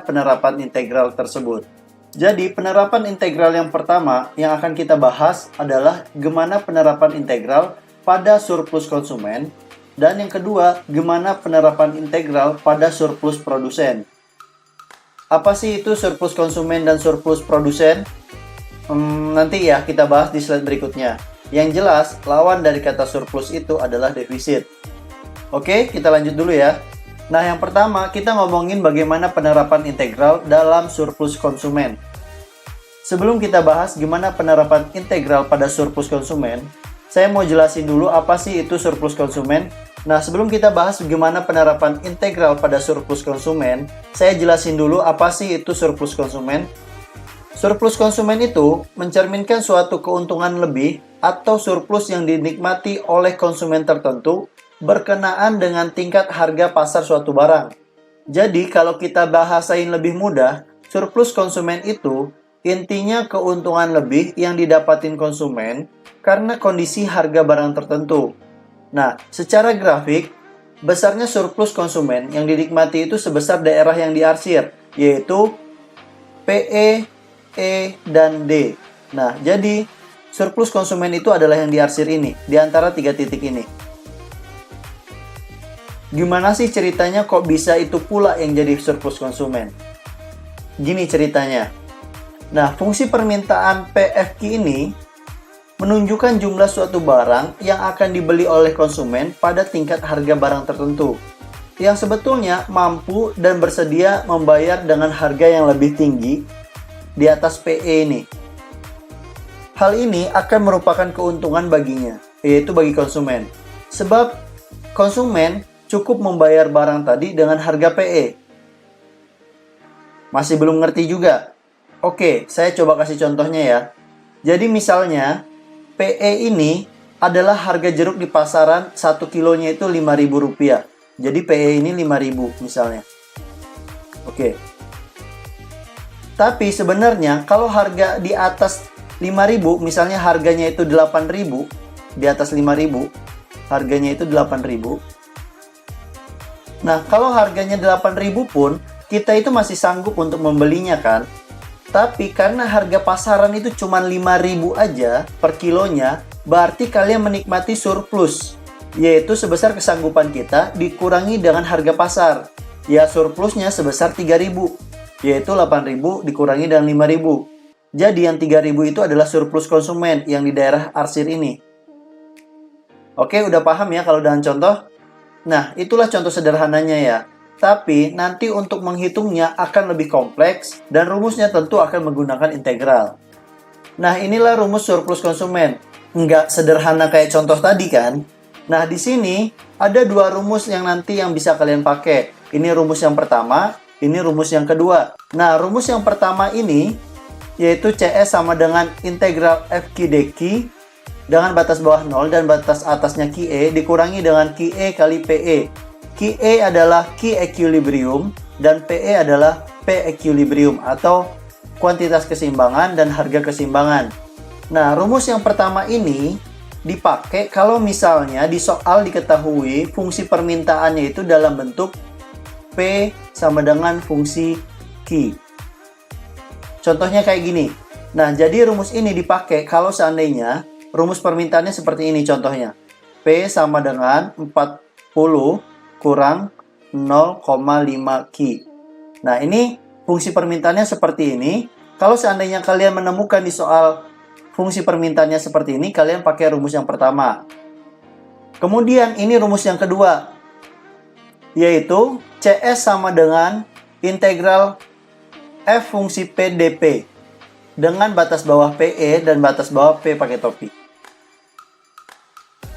penerapan integral tersebut. Jadi, penerapan integral yang pertama yang akan kita bahas adalah gimana penerapan integral pada surplus konsumen, dan yang kedua, gimana penerapan integral pada surplus produsen. Apa sih itu surplus konsumen dan surplus produsen? Nanti ya kita bahas di slide berikutnya. Yang jelas, lawan dari kata surplus itu adalah defisit. Oke, kita lanjut dulu ya. Nah, yang pertama kita ngomongin bagaimana penerapan integral dalam surplus konsumen. Sebelum kita bahas gimana penerapan integral pada surplus konsumen, saya mau jelasin dulu apa sih itu surplus konsumen. Nah, sebelum kita bahas gimana penerapan integral pada surplus konsumen, saya jelasin dulu apa sih itu surplus konsumen. Surplus konsumen itu mencerminkan suatu keuntungan lebih atau surplus yang dinikmati oleh konsumen tertentu berkenaan dengan tingkat harga pasar suatu barang. Jadi, kalau kita bahasain lebih mudah, surplus konsumen itu intinya keuntungan lebih yang didapatin konsumen karena kondisi harga barang tertentu. Nah, secara grafik, besarnya surplus konsumen yang dinikmati itu sebesar daerah yang diarsir, yaitu PE, E, dan D. Nah, jadi surplus konsumen itu adalah yang diarsir ini, di antara 3 titik ini. Gimana sih ceritanya kok bisa itu pula yang jadi surplus konsumen? Gini ceritanya. Nah, fungsi permintaan PFQ ini menunjukkan jumlah suatu barang yang akan dibeli oleh konsumen pada tingkat harga barang tertentu, yang sebetulnya mampu dan bersedia membayar dengan harga yang lebih tinggi di atas PE ini. Hal ini akan merupakan keuntungan baginya, yaitu bagi konsumen. Sebab konsumen cukup membayar barang tadi dengan harga PE. Masih belum ngerti juga? Oke, saya coba kasih contohnya ya. Jadi misalnya, PE ini adalah harga jeruk di pasaran 1 kilonya itu Rp5.000. Jadi PE ini 5.000 misalnya. Oke. Tapi sebenarnya kalau harga di atas 5.000, misalnya harganya itu 8.000, di atas 5.000, harganya itu 8.000. Nah, kalau harganya 8.000 pun, kita itu masih sanggup untuk membelinya kan? Tapi karena harga pasaran itu cuma 5.000 aja per kilonya, berarti kalian menikmati surplus, yaitu sebesar kesanggupan kita dikurangi dengan harga pasar. Ya, surplusnya sebesar 3.000, yaitu 8.000 dikurangi dengan 5.000. Jadi yang 3.000 itu adalah surplus konsumen yang di daerah arsir ini. Oke, udah paham ya kalau dengan contoh? Nah, itulah contoh sederhananya ya. Tapi nanti untuk menghitungnya akan lebih kompleks dan rumusnya tentu akan menggunakan integral. Nah, inilah rumus surplus konsumen. Nggak sederhana kayak contoh tadi kan? Nah, di sini ada 2 rumus yang nanti yang bisa kalian pakai. Ini rumus yang pertama, ini rumus yang kedua. Nah, rumus yang pertama ini yaitu CS sama dengan integral FQ dQ dengan batas bawah 0 dan batas atasnya QE dikurangi dengan QE kali PE. QE adalah Q equilibrium dan PE adalah P equilibrium atau kuantitas keseimbangan dan harga keseimbangan. Nah, rumus yang pertama ini dipakai kalau misalnya di soal diketahui fungsi permintaannya itu dalam bentuk P sama dengan fungsi Q. Contohnya kayak gini. Nah, jadi rumus ini dipakai kalau seandainya rumus permintaannya seperti ini contohnya. P sama dengan 40 kurang 0,5 Q. Nah, ini fungsi permintaannya seperti ini. Kalau seandainya kalian menemukan di soal fungsi permintaannya seperti ini, kalian pakai rumus yang pertama. Kemudian ini rumus yang kedua, yaitu CS sama dengan integral F fungsi P dP dengan batas bawah PE dan batas bawah P pakai topi.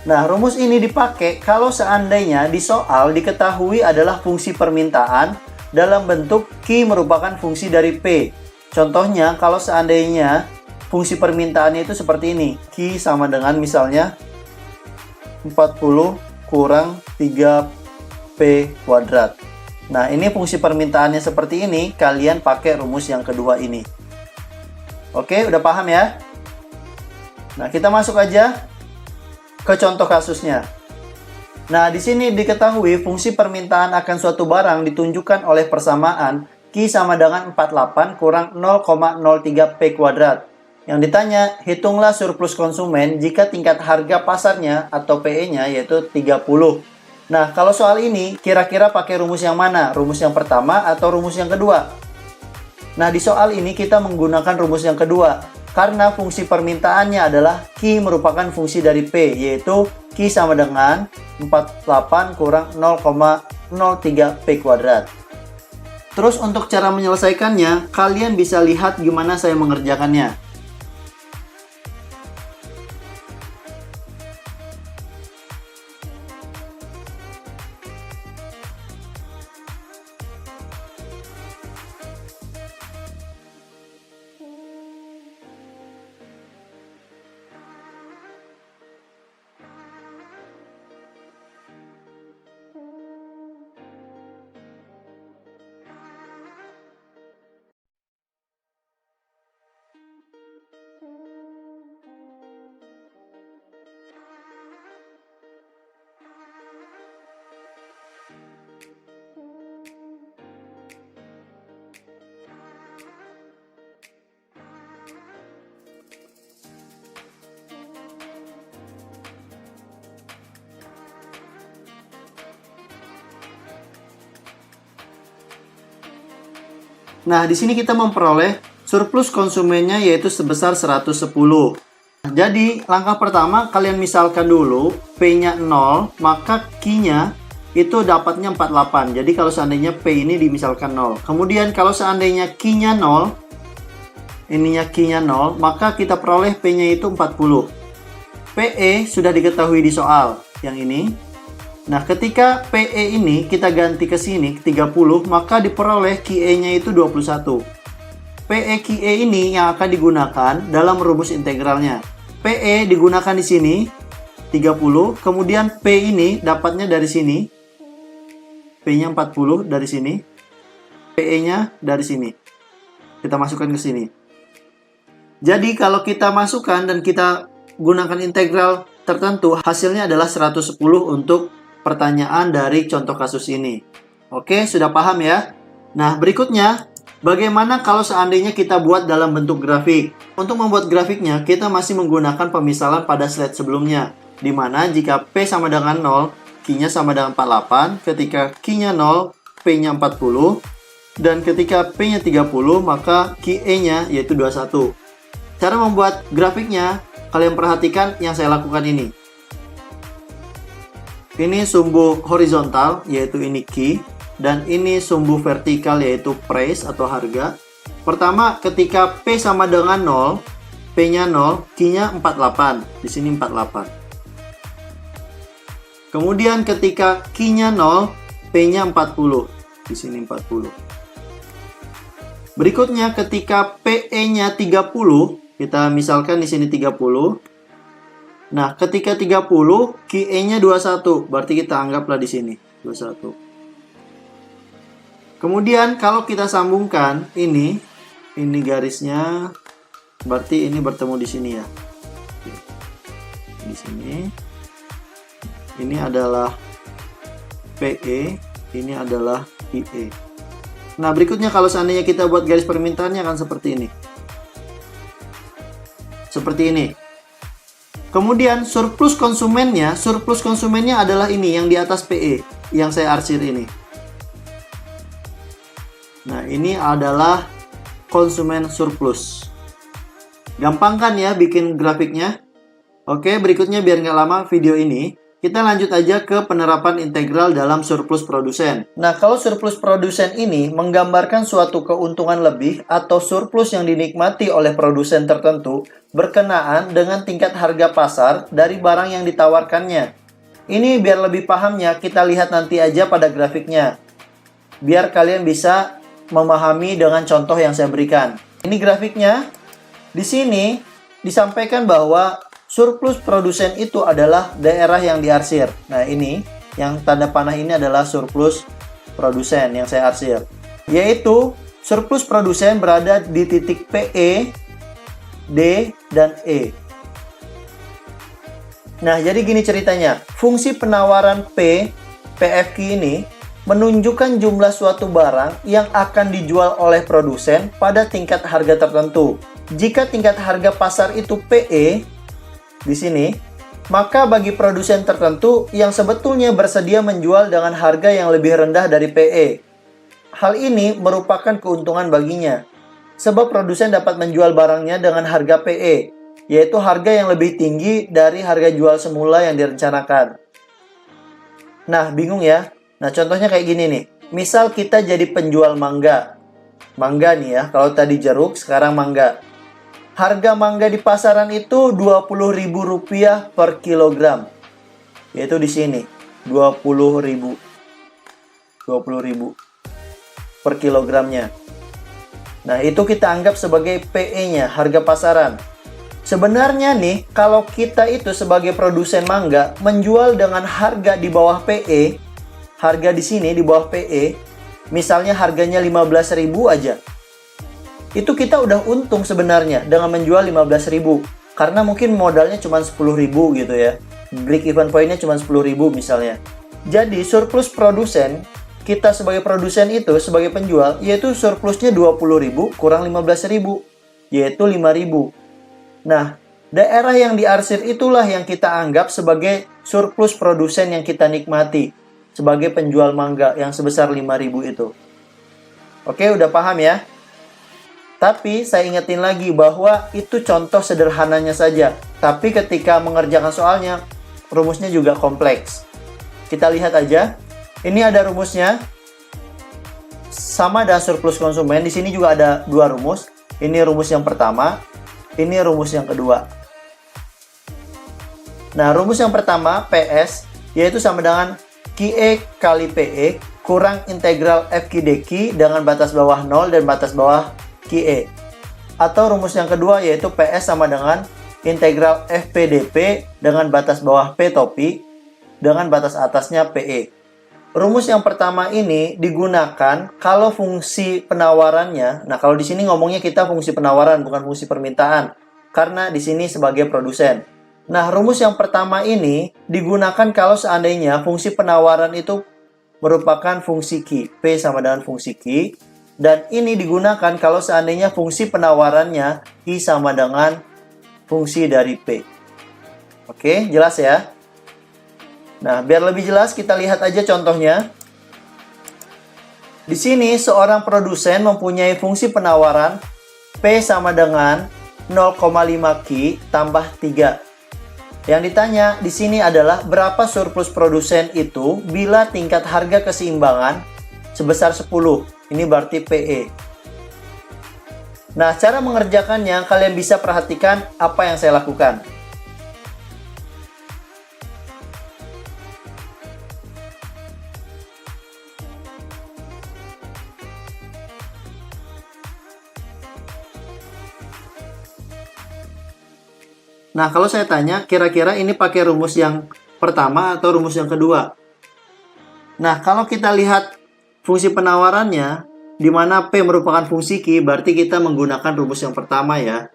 Nah, rumus ini dipakai kalau seandainya di soal diketahui adalah fungsi permintaan dalam bentuk Q merupakan fungsi dari P. Contohnya, kalau seandainya fungsi permintaannya itu seperti ini. Q sama dengan misalnya 40 kurang 3P kuadrat. Nah, ini fungsi permintaannya seperti ini, kalian pakai rumus yang kedua ini. Oke, udah paham ya? Nah, kita masuk aja ke contoh kasusnya. Nah, di sini diketahui fungsi permintaan akan suatu barang ditunjukkan oleh persamaan Q Q sama dengan 48 kurang 0,03 P kuadrat. Yang ditanya, hitunglah surplus konsumen jika tingkat harga pasarnya atau PE-nya yaitu 30. Nah, kalau soal ini, kira-kira pakai rumus yang mana? Rumus yang pertama atau rumus yang kedua? Nah, di soal ini kita menggunakan rumus yang kedua. Karena fungsi permintaannya adalah Q merupakan fungsi dari P, yaitu Q sama dengan 48 kurang 0,03 P kuadrat. Terus untuk cara menyelesaikannya, kalian bisa lihat gimana saya mengerjakannya. Nah, di sini kita memperoleh surplus konsumennya yaitu sebesar 110. Jadi, langkah pertama kalian misalkan dulu P-nya 0, maka Q-nya itu dapatnya 48. Jadi, kalau seandainya P ini dimisalkan 0. Kemudian, kalau seandainya Q-nya 0, ininya Q-nya 0, maka kita peroleh P-nya itu 40. PE sudah diketahui di soal yang ini. Nah, ketika PE ini kita ganti ke sini 30, maka diperoleh QE-nya itu 21. PE QE ini yang akan digunakan dalam rumus integralnya. PE digunakan di sini 30, kemudian P ini dapatnya dari sini. P-nya 40 dari sini. PE-nya dari sini. Kita masukkan ke sini. Jadi, kalau kita masukkan dan kita gunakan integral tertentu, hasilnya adalah 110 untuk pertanyaan dari contoh kasus ini. Oke, sudah paham ya? Nah, berikutnya, bagaimana kalau seandainya kita buat dalam bentuk grafik? Untuk membuat grafiknya, kita masih menggunakan pemisalan pada slide sebelumnya, di mana jika P sama dengan 0, Q-nya sama dengan 48, ketika Q-nya 0, P-nya 40, dan ketika P-nya 30, maka QE-nya yaitu 21. Cara membuat grafiknya, kalian perhatikan yang saya lakukan ini. Ini sumbu horizontal, yaitu ini Q, dan ini sumbu vertikal, yaitu price atau harga. Pertama, ketika P sama dengan 0, P-nya 0, Q-nya 48, di sini 48. Kemudian ketika Q-nya 0, P-nya 40, di sini 40. Berikutnya, ketika PE-nya 30, kita misalkan di sini 30. Nah, ketika 30, QE-nya 21, berarti kita anggaplah di sini 21. Kemudian kalau kita sambungkan ini garisnya, berarti ini bertemu di sini ya. Di sini. Ini adalah PE, ini adalah IE. Nah, berikutnya kalau seandainya kita buat garis permintaannya akan seperti ini. Seperti ini. Kemudian surplus konsumennya adalah ini yang di atas PE yang saya arsir ini. Nah, ini adalah konsumen surplus. Gampang kan ya bikin grafiknya? Oke, berikutnya biar nggak lama video ini, kita lanjut aja ke penerapan integral dalam surplus produsen. Nah, kalau surplus produsen ini menggambarkan suatu keuntungan lebih atau surplus yang dinikmati oleh produsen tertentu berkenaan dengan tingkat harga pasar dari barang yang ditawarkannya. Ini biar lebih pahamnya, kita lihat nanti aja pada grafiknya. Biar kalian bisa memahami dengan contoh yang saya berikan. Ini grafiknya. Di sini disampaikan bahwa surplus produsen itu adalah daerah yang diarsir. Nah, ini yang tanda panah ini adalah surplus produsen yang saya arsir. Yaitu surplus produsen berada di titik PE, D, dan E. Nah, jadi gini ceritanya. Fungsi penawaran PFQ ini menunjukkan jumlah suatu barang yang akan dijual oleh produsen pada tingkat harga tertentu. Jika tingkat harga pasar itu PE di sini, maka bagi produsen tertentu yang sebetulnya bersedia menjual dengan harga yang lebih rendah dari PE. Hal ini merupakan keuntungan baginya, sebab produsen dapat menjual barangnya dengan harga PE, yaitu harga yang lebih tinggi dari harga jual semula yang direncanakan. Nah, bingung ya? Nah, contohnya kayak gini nih. Misal kita jadi penjual mangga. Mangga nih ya, kalau tadi jeruk, sekarang mangga. Harga mangga di pasaran itu Rp20.000 per kilogram. Yaitu di sini, 20.000. 20.000 per kilogramnya. Nah, itu kita anggap sebagai PE-nya, harga pasaran. Sebenarnya nih, kalau kita itu sebagai produsen mangga menjual dengan harga di bawah PE, harga di sini di bawah PE, misalnya harganya 15.000 aja. Itu kita udah untung sebenarnya dengan menjual 15.000. Karena mungkin modalnya cuma 10.000 gitu ya. Break even point-nya cuma 10.000 misalnya. Jadi surplus produsen, kita sebagai produsen itu, sebagai penjual, yaitu surplusnya 20.000 kurang 15.000, yaitu 5.000. Nah, daerah yang diarsir itulah yang kita anggap sebagai surplus produsen yang kita nikmati sebagai penjual mangga yang sebesar 5.000 itu. Oke, udah paham ya? Tapi saya ingetin lagi bahwa itu contoh sederhananya saja. Tapi ketika mengerjakan soalnya, rumusnya juga kompleks. Kita lihat aja. Ini ada rumusnya. Sama dengan surplus konsumen. Di sini juga ada dua rumus. Ini rumus yang pertama. Ini rumus yang kedua. Nah, rumus yang pertama, PS, yaitu sama dengan QE kali PE kurang integral FQ/DQ dengan batas bawah 0 dan batas bawah QE. Atau rumus yang kedua yaitu PS sama dengan integral FP/DP dengan batas bawah P topi dengan batas atasnya PE. Rumus yang pertama ini digunakan kalau fungsi penawarannya, nah kalau di sini ngomongnya kita fungsi penawaran bukan fungsi permintaan karena di sini sebagai produsen. Nah, rumus yang pertama ini digunakan kalau seandainya fungsi penawaran itu merupakan fungsi Q. P sama dengan fungsi Q. Dan ini digunakan kalau seandainya fungsi penawarannya I sama dengan fungsi dari P. Oke, jelas ya? Nah, biar lebih jelas kita lihat aja contohnya. Di sini seorang produsen mempunyai fungsi penawaran P sama dengan 0,5 Q tambah 3. Yang ditanya di sini adalah berapa surplus produsen itu bila tingkat harga keseimbangan sebesar 10. Ini berarti PE. Nah, cara mengerjakannya kalian bisa perhatikan apa yang saya lakukan. Nah, kalau saya tanya, kira-kira ini pakai rumus yang pertama atau rumus yang kedua? Nah, kalau kita lihat fungsi penawarannya, di mana P merupakan fungsi Q, berarti kita menggunakan rumus yang pertama ya.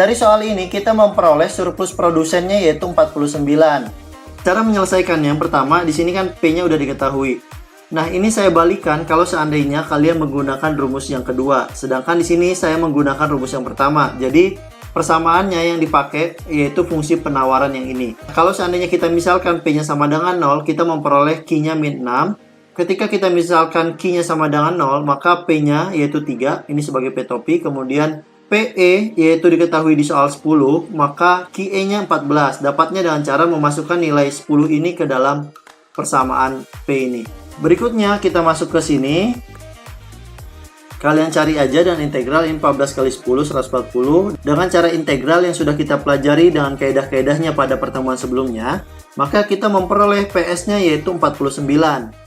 Dari soal ini kita memperoleh surplus produsennya yaitu 49. Cara menyelesaikannya yang pertama, di sini kan P-nya udah diketahui. Nah, ini saya balikan kalau seandainya kalian menggunakan rumus yang kedua. Sedangkan di sini saya menggunakan rumus yang pertama. Jadi, persamaannya yang dipakai yaitu fungsi penawaran yang ini. Kalau seandainya kita misalkan P-nya sama dengan 0, kita memperoleh Q-nya min 6. Ketika kita misalkan Q-nya sama dengan 0, maka P-nya yaitu 3. Ini sebagai P topi. Kemudian PE yaitu diketahui di soal 10, maka QE-nya 14. Dapatnya dengan cara memasukkan nilai 10 ini ke dalam persamaan P ini. Berikutnya kita masuk ke sini. Kalian cari aja dengan integral ini 14 kali 10, 140. Dengan cara integral yang sudah kita pelajari dengan kaedah-kaedahnya pada pertemuan sebelumnya, maka kita memperoleh PS-nya yaitu 49.